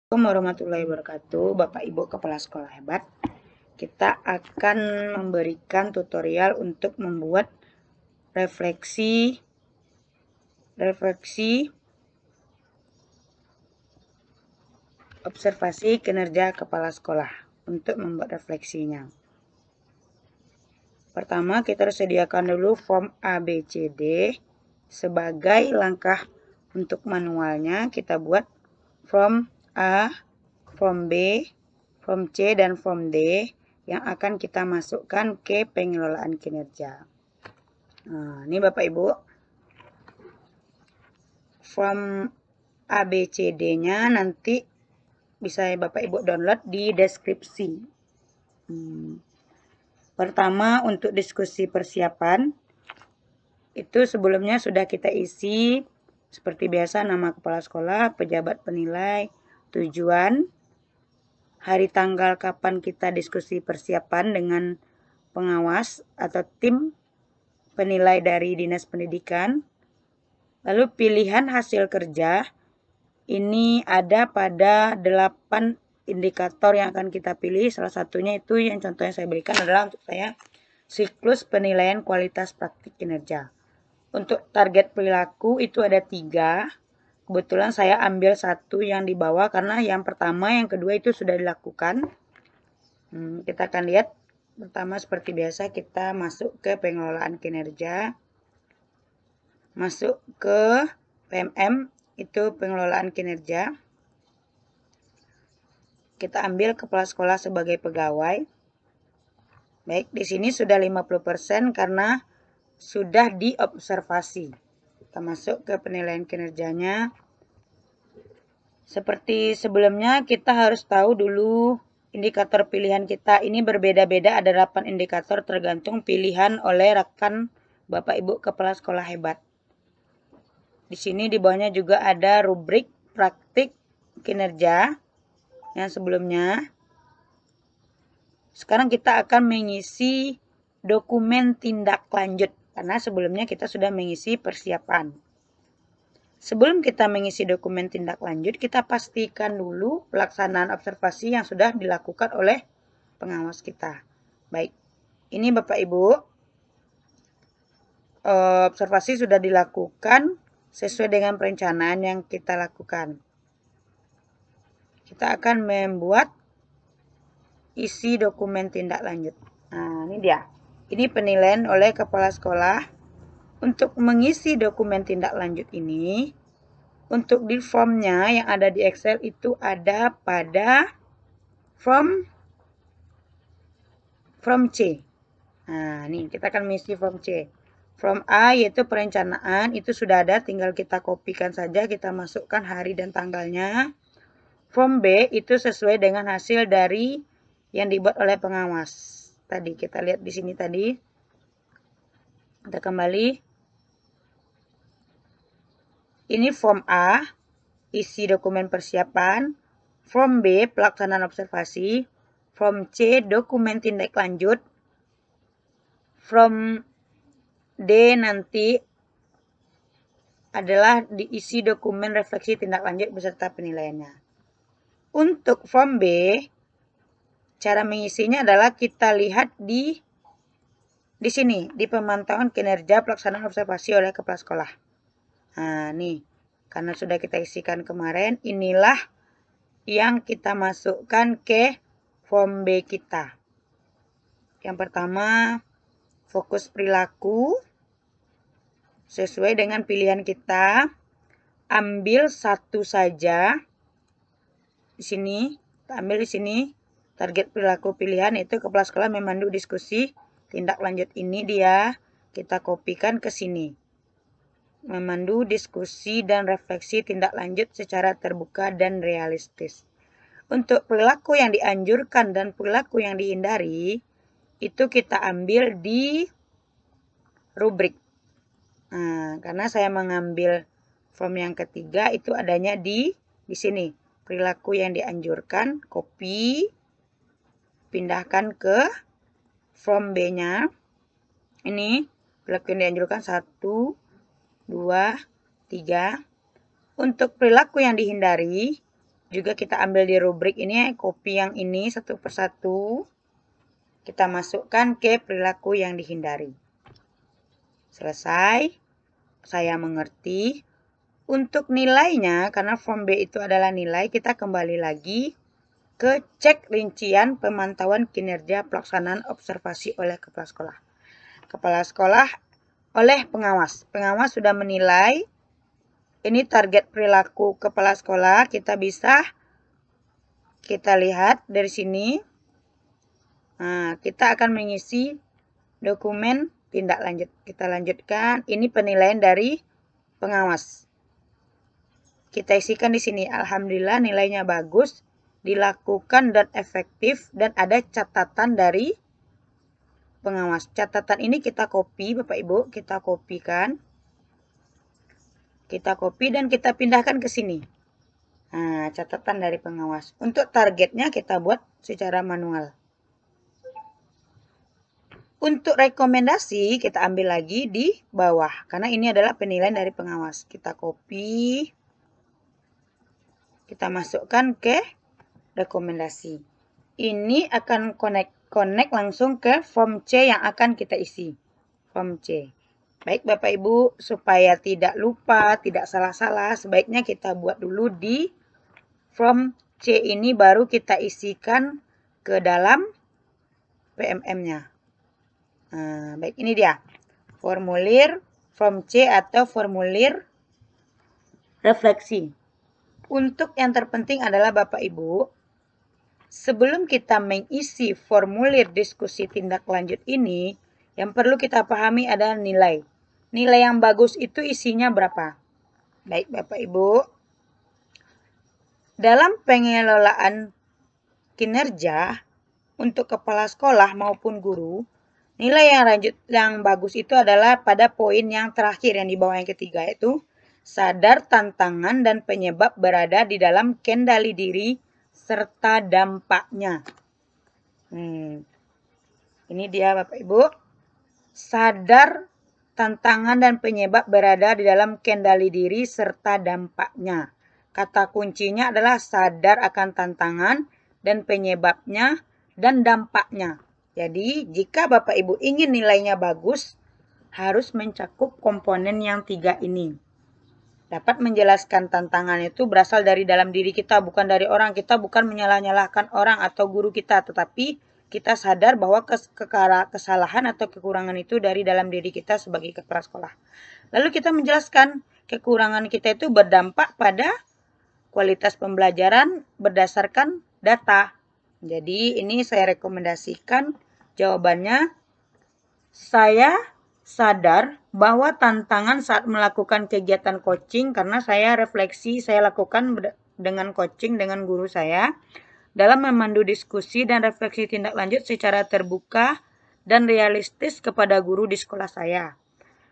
Assalamualaikum warahmatullahi wabarakatuh, Bapak Ibu Kepala Sekolah hebat. Kita akan memberikan tutorial untuk membuat refleksi observasi kinerja kepala sekolah. Untuk membuat refleksinya, pertama kita harus sediakan dulu form ABCD. Sebagai langkah untuk manualnya, kita buat form A, form B, form C, dan form D yang akan kita masukkan ke pengelolaan kinerja. Nah, ini Bapak Ibu, form ABCD-nya nanti bisa Bapak Ibu download di deskripsi. Pertama, untuk diskusi persiapan, itu sebelumnya sudah kita isi seperti biasa, nama kepala sekolah, pejabat penilai, tujuan, hari tanggal kapan kita diskusi persiapan dengan pengawas atau tim penilai dari Dinas Pendidikan. Lalu pilihan hasil kerja, ini ada pada 8 indikator yang akan kita pilih. Salah satunya itu yang contohnya saya berikan adalah untuk saya siklus penilaian kualitas praktik kinerja. Untuk target perilaku itu ada 3. Kebetulan saya ambil satu yang di bawah karena yang pertama, yang kedua itu sudah dilakukan. Kita akan lihat. Pertama seperti biasa kita masuk ke pengelolaan kinerja. Masuk ke PMM, itu pengelolaan kinerja. Kita ambil kepala sekolah sebagai pegawai. Baik, di sini sudah 50% karena sudah diobservasi. Kita masuk ke penilaian kinerjanya. Seperti sebelumnya, kita harus tahu dulu indikator pilihan kita. Ini berbeda-beda, ada 8 indikator tergantung pilihan oleh rekan Bapak Ibu Kepala Sekolah hebat. Di sini di bawahnya juga ada rubrik praktik kinerja yang sebelumnya. Sekarang kita akan mengisi dokumen tindak lanjut karena sebelumnya kita sudah mengisi persiapan. Sebelum kita mengisi dokumen tindak lanjut, kita pastikan dulu pelaksanaan observasi yang sudah dilakukan oleh pengawas kita. Baik, ini Bapak Ibu, observasi sudah dilakukan sesuai dengan perencanaan yang kita lakukan. Kita akan membuat isi dokumen tindak lanjut. Nah, ini dia. Ini penilaian oleh kepala sekolah. Untuk mengisi dokumen tindak lanjut ini, untuk di formnya yang ada di Excel itu ada pada form C. Nah, ini kita akan mengisi form C. Form A yaitu perencanaan, itu sudah ada, tinggal kita kopikan saja, kita masukkan hari dan tanggalnya. Form B itu sesuai dengan hasil dari yang dibuat oleh pengawas. Tadi kita lihat di sini tadi. Kita kembali. Ini form A, isi dokumen persiapan. Form B, pelaksanaan observasi. Form C, dokumen tindak lanjut. Form D nanti adalah diisi dokumen refleksi tindak lanjut beserta penilaiannya. Untuk form B, cara mengisinya adalah kita lihat di sini, di pemantauan kinerja pelaksanaan observasi oleh kepala sekolah. Nah, nih, karena sudah kita isikan kemarin, inilah yang kita masukkan ke form B kita. Yang pertama, fokus perilaku. Sesuai dengan pilihan kita, ambil satu saja. Di sini, kita ambil di sini, target perilaku pilihan itu kepala sekolah memandu diskusi tindak lanjut, ini dia. Kita kopikan ke sini. Memandu diskusi dan refleksi tindak lanjut secara terbuka dan realistis. Untuk perilaku yang dianjurkan dan perilaku yang dihindari, itu kita ambil di rubrik. Nah, karena saya mengambil form yang ketiga, itu adanya di sini. Perilaku yang dianjurkan, copy, pindahkan ke form B-nya. Ini perilaku yang dianjurkan 1, 2, 3. Untuk perilaku yang dihindari, juga kita ambil di rubrik ini, copy yang ini satu persatu. Kita masukkan ke perilaku yang dihindari. Selesai. Saya mengerti. Untuk nilainya, karena form B itu adalah nilai, kita kembali lagi ke cek rincian pemantauan kinerja pelaksanaan observasi oleh kepala sekolah. Kepala sekolah oleh pengawas. Pengawas sudah menilai. Ini target perilaku kepala sekolah. Kita lihat dari sini. Nah, kita akan mengisi dokumen tindak lanjut. Kita lanjutkan. Ini penilaian dari pengawas. Kita isikan di sini. Alhamdulillah nilainya bagus, dilakukan dan efektif, dan ada catatan dari pengawas. Catatan ini kita copy, Bapak Ibu. Kita kopikan. Kita copy dan kita pindahkan ke sini. Nah, catatan dari pengawas. Untuk targetnya kita buat secara manual. Untuk rekomendasi kita ambil lagi di bawah. Karena ini adalah penilaian dari pengawas. Kita copy. Kita masukkan ke rekomendasi. Ini akan connect langsung ke form C yang akan kita isi. Form C. Baik Bapak Ibu, supaya tidak lupa, tidak salah-salah, sebaiknya kita buat dulu di form C ini, baru kita isikan ke dalam PMM-nya. Nah, baik, ini dia. Formulir form C atau formulir refleksi. Untuk yang terpenting adalah Bapak Ibu, sebelum kita mengisi formulir diskusi tindak lanjut ini, yang perlu kita pahami adalah nilai. Nilai yang bagus itu isinya berapa? Baik Bapak Ibu, dalam pengelolaan kinerja untuk kepala sekolah maupun guru, nilai yang bagus itu adalah pada poin yang terakhir yang di bawah yang ketiga, yaitu sadar tantangan dan penyebab berada di dalam kendali diri serta dampaknya. Ini dia Bapak Ibu. Sadar tantangan dan penyebab berada di dalam kendali diri serta dampaknya. Kata kuncinya adalah sadar akan tantangan dan penyebabnya dan dampaknya. Jadi jika Bapak Ibu ingin nilainya bagus, harus mencakup komponen yang 3 ini. Dapat menjelaskan tantangan itu berasal dari dalam diri kita, bukan dari orang. Kita bukan menyalah-nyalahkan orang atau guru kita, tetapi kita sadar bahwa kesalahan atau kekurangan itu dari dalam diri kita sebagai kepala sekolah. Lalu kita menjelaskan kekurangan kita itu berdampak pada kualitas pembelajaran berdasarkan data. Jadi ini saya rekomendasikan jawabannya. Saya sadar bahwa tantangan saat melakukan kegiatan coaching, karena saya refleksi, saya lakukan dengan coaching dengan guru saya, dalam memandu diskusi dan refleksi tindak lanjut secara terbuka dan realistis kepada guru di sekolah saya.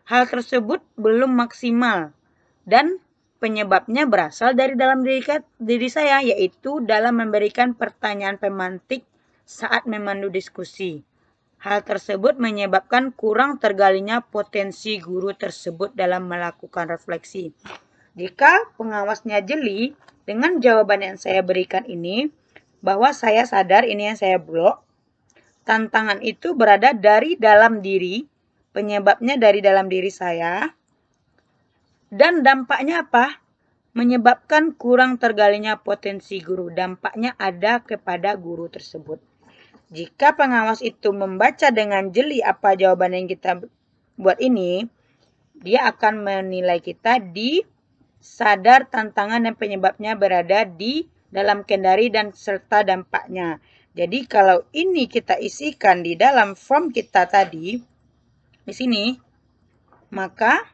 Hal tersebut belum maksimal dan penyebabnya berasal dari dalam diri saya, yaitu dalam memberikan pertanyaan pemantik saat memandu diskusi. Hal tersebut menyebabkan kurang tergalinya potensi guru tersebut dalam melakukan refleksi. Jika pengawasnya jeli dengan jawaban yang saya berikan ini, bahwa saya sadar, ini yang saya blok, tantangan itu berada dari dalam diri, penyebabnya dari dalam diri saya, dan dampaknya apa? Menyebabkan kurang tergalinya potensi guru. Dampaknya ada kepada guru tersebut. Jika pengawas itu membaca dengan jeli apa jawaban yang kita buat ini, dia akan menilai kita di sadar tantangan dan penyebabnya berada di dalam kendali dan serta dampaknya. Jadi kalau ini kita isikan di dalam form kita tadi, di sini, maka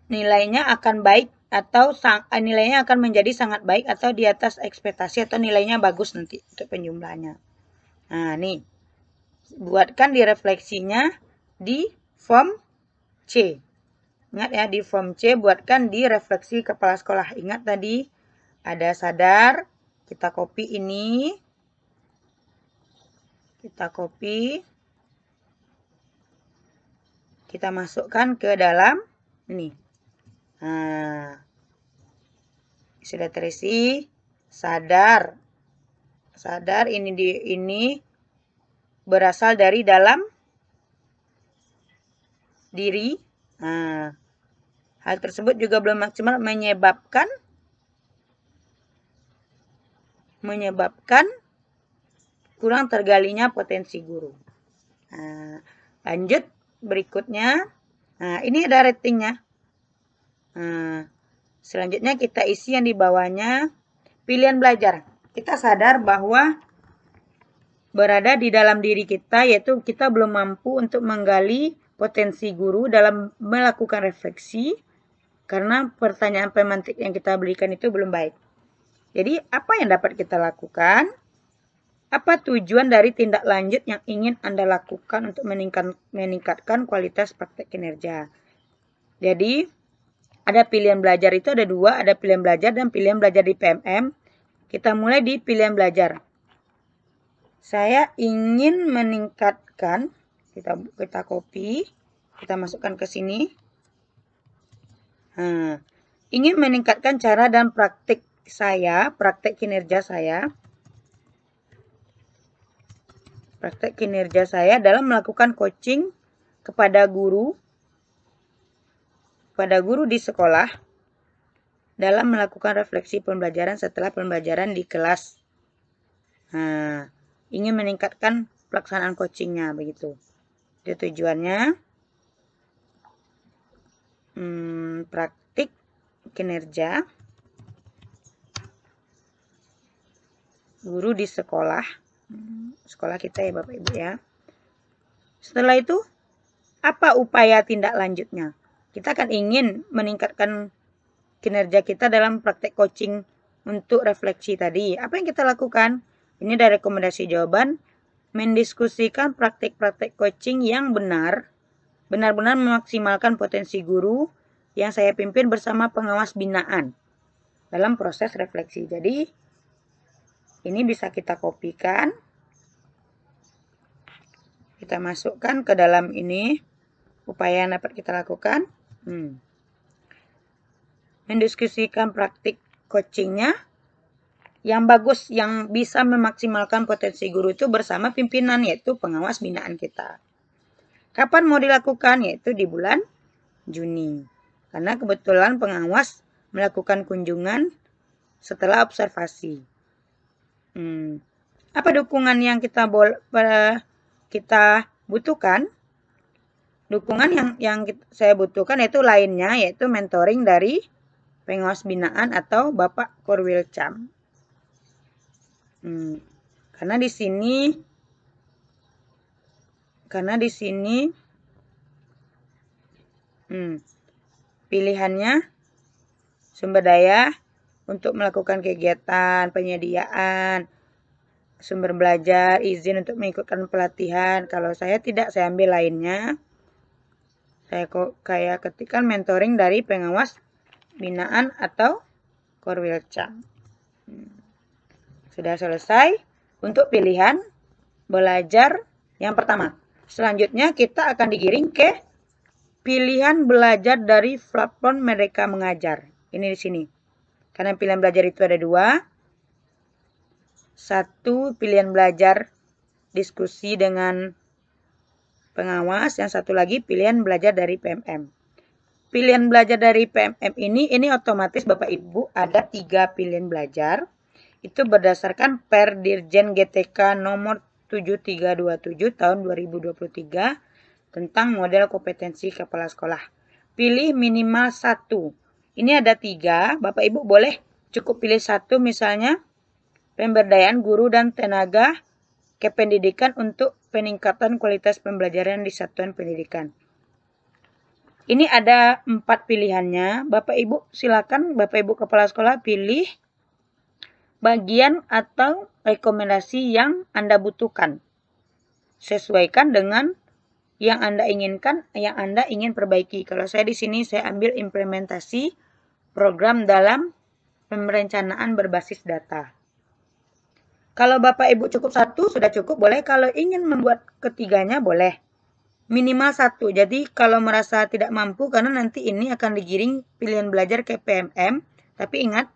nilainya akan baik atau nilainya akan menjadi sangat baik atau di atas ekspektasi atau nilainya bagus nanti untuk penjumlahannya. Nah, nih. Buatkan di refleksinya di form C. Ingat ya, di form C buatkan di refleksi kepala sekolah. Ingat tadi ada sadar, kita copy ini. Kita copy. Kita masukkan ke dalam ini. Nah, Sudah terisi, sadar. Sadar ini berasal dari dalam diri. Nah, hal tersebut juga belum maksimal menyebabkan kurang tergalinya potensi guru. Nah, lanjut berikutnya. Nah, ini ada ratingnya. Nah, selanjutnya kita isi yang di bawahnya, pilihan belajar. Kita sadar bahwa berada di dalam diri kita, yaitu kita belum mampu untuk menggali potensi guru dalam melakukan refleksi, karena pertanyaan pemantik yang kita berikan itu belum baik. Jadi, apa yang dapat kita lakukan? Apa tujuan dari tindak lanjut yang ingin Anda lakukan untuk meningkatkan kualitas praktek kinerja? Jadi, ada pilihan belajar itu ada dua, ada pilihan belajar dan pilihan belajar di PMM. Kita mulai di pilihan belajar. Saya ingin meningkatkan, kita copy, kita masukkan ke sini. Nah, ingin meningkatkan cara dan praktek kinerja saya dalam melakukan coaching kepada guru di sekolah dalam melakukan refleksi pembelajaran setelah pembelajaran di kelas. Nah, ingin meningkatkan pelaksanaan coachingnya begitu. Itu tujuannya. Praktik kinerja guru di sekolah kita ya Bapak Ibu ya. Setelah itu, apa upaya tindak lanjutnya? Kita kan ingin meningkatkan kinerja kita dalam praktek coaching untuk refleksi tadi. Apa yang kita lakukan? Ini ada rekomendasi jawaban. Mendiskusikan praktek-praktek coaching yang benar-benar memaksimalkan potensi guru yang saya pimpin bersama pengawas binaan dalam proses refleksi. Jadi, ini bisa kita kopikan. Kita masukkan ke dalam ini. Upaya yang dapat kita lakukan. Mendiskusikan praktik coachingnya yang bagus, yang bisa memaksimalkan potensi guru itu bersama pimpinan, yaitu pengawas binaan kita. Kapan mau dilakukan? Yaitu di bulan Juni. Karena kebetulan pengawas melakukan kunjungan setelah observasi. Apa dukungan yang kita butuhkan? Dukungan yang saya butuhkan yaitu lainnya, yaitu mentoring dari pengawas binaan atau Bapak Korwilcam. Karena di sini pilihannya sumber daya untuk melakukan kegiatan, penyediaan, sumber belajar, izin untuk mengikutkan pelatihan. Kalau saya tidak, saya ambil lainnya. Saya kayak ketikkan mentoring dari pengawas binaan atau Korwilcam. Sudah selesai untuk pilihan belajar yang pertama. Selanjutnya kita akan digiring ke pilihan belajar dari platform Merdeka Mengajar. Ini di sini. Karena pilihan belajar itu ada dua. Satu pilihan belajar diskusi dengan pengawas, yang satu lagi pilihan belajar dari PMM. Pilihan belajar dari PMM ini otomatis Bapak Ibu ada 3 pilihan belajar. Itu berdasarkan Per Dirjen GTK nomor 7327 tahun 2023 tentang model kompetensi kepala sekolah. Pilih minimal 1. Ini ada 3, Bapak Ibu boleh cukup pilih 1, misalnya pemberdayaan guru dan tenaga kependidikan untuk peningkatan kualitas pembelajaran di satuan pendidikan. Ini ada 4 pilihannya. Bapak Ibu silakan, Bapak Ibu kepala sekolah pilih bagian atau rekomendasi yang Anda butuhkan. Sesuaikan dengan yang Anda inginkan, yang Anda ingin perbaiki. Kalau saya di sini saya ambil implementasi program dalam perencanaan berbasis data. Kalau Bapak Ibu cukup 1 sudah cukup, boleh. Kalau ingin membuat ketiganya boleh. Minimal 1. Jadi kalau merasa tidak mampu, karena nanti ini akan digiring pilihan belajar ke PMM. Tapi ingat,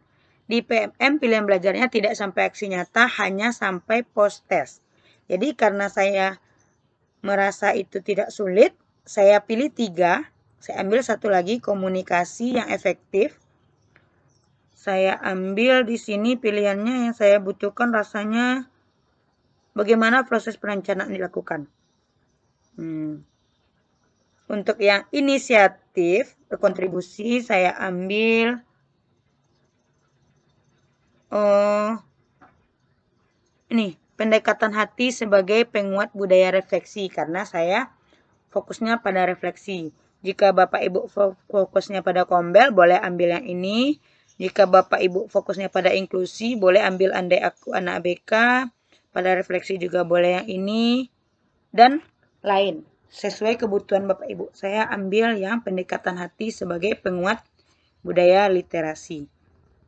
di PMM pilihan belajarnya tidak sampai aksi nyata, hanya sampai post test. Jadi karena saya merasa itu tidak sulit, saya pilih 3. Saya ambil satu lagi, komunikasi yang efektif. Saya ambil di sini pilihannya yang saya butuhkan, rasanya bagaimana proses perencanaan dilakukan. Untuk yang inisiatif berkontribusi, saya ambil ini, pendekatan hati sebagai penguat budaya refleksi, karena saya fokusnya pada refleksi. Jika Bapak Ibu fokusnya pada kombel, boleh ambil yang ini. Jika Bapak Ibu fokusnya pada inklusi, boleh ambil andai aku anak ABK. Pada refleksi juga boleh yang ini. Dan lain, sesuai kebutuhan Bapak Ibu. Saya ambil yang pendekatan hati sebagai penguat budaya literasi.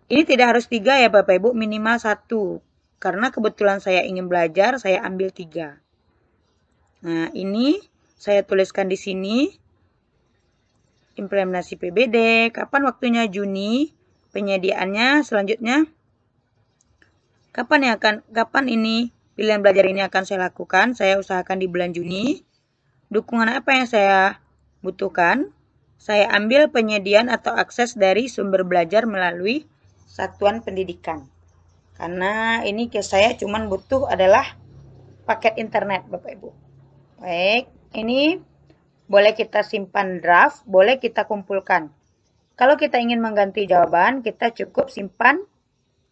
Ini tidak harus 3 ya Bapak Ibu, minimal 1. Karena kebetulan saya ingin belajar, saya ambil 3. Nah, ini saya tuliskan di sini. Implementasi PBD, kapan waktunya? Juni. Penyediaannya selanjutnya kapan ini pilihan belajar ini akan saya lakukan? Saya usahakan di bulan Juni. Dukungan apa yang saya butuhkan? Saya ambil penyediaan atau akses dari sumber belajar melalui satuan pendidikan. Karena ini saya cuman butuh adalah paket internet Bapak Ibu. Baik, ini boleh kita simpan draft, boleh kita kumpulkan. Kalau kita ingin mengganti jawaban, kita cukup simpan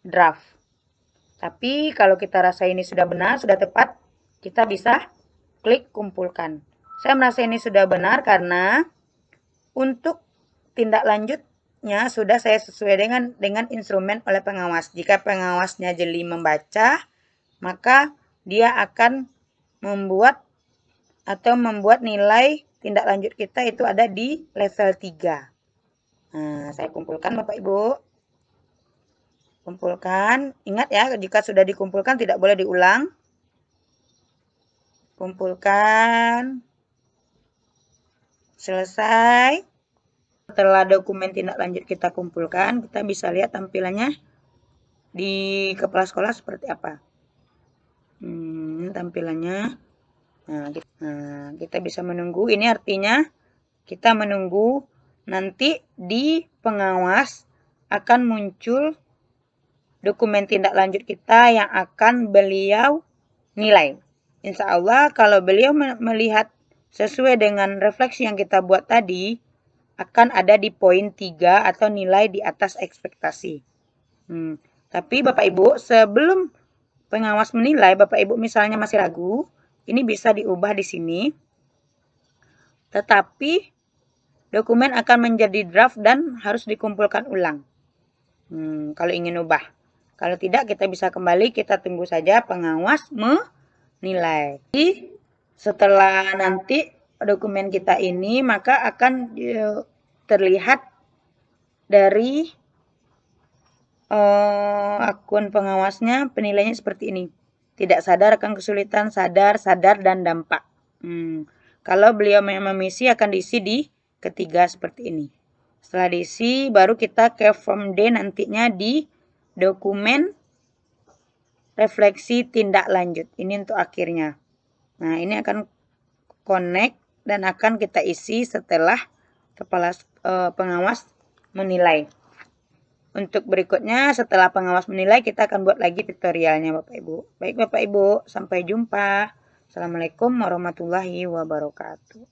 draft. Tapi kalau kita rasa ini sudah benar, sudah tepat, kita bisa klik kumpulkan. Saya merasa ini sudah benar karena untuk tindak lanjutnya sudah saya sesuai dengan instrumen oleh pengawas. Jika pengawasnya jeli membaca, maka dia akan membuat nilai tindak lanjut kita itu ada di level 3. Nah, saya kumpulkan Bapak Ibu. Kumpulkan. Ingat ya, jika sudah dikumpulkan tidak boleh diulang. Kumpulkan. Selesai. Setelah dokumen tindak lanjut kita kumpulkan, kita bisa lihat tampilannya di kepala sekolah seperti apa. Tampilannya. Nah, kita bisa menunggu. Ini artinya kita menunggu nanti di pengawas akan muncul dokumen tindak lanjut kita yang akan beliau nilai. Insya Allah kalau beliau melihat sesuai dengan refleksi yang kita buat tadi, akan ada di poin 3 atau nilai di atas ekspektasi. Tapi Bapak Ibu, sebelum pengawas menilai, Bapak Ibu misalnya masih ragu, ini bisa diubah di sini. Tetapi dokumen akan menjadi draft dan harus dikumpulkan ulang. Kalau ingin ubah. Kalau tidak, kita bisa kembali, kita tunggu saja pengawas menilai. Jadi, setelah nanti dokumen kita ini, maka akan terlihat dari akun pengawasnya, penilaiannya seperti ini. Tidak sadar akan kesulitan, sadar, dan dampak. Kalau beliau memisi akan diisi di ketiga seperti ini. Setelah diisi, baru kita ke form D nantinya di dokumen refleksi tindak lanjut. Ini untuk akhirnya. Nah, ini akan connect dan akan kita isi setelah kepala pengawas menilai. Untuk berikutnya, setelah pengawas menilai, kita akan buat lagi tutorialnya Bapak Ibu. Baik Bapak Ibu, sampai jumpa. Assalamualaikum warahmatullahi wabarakatuh.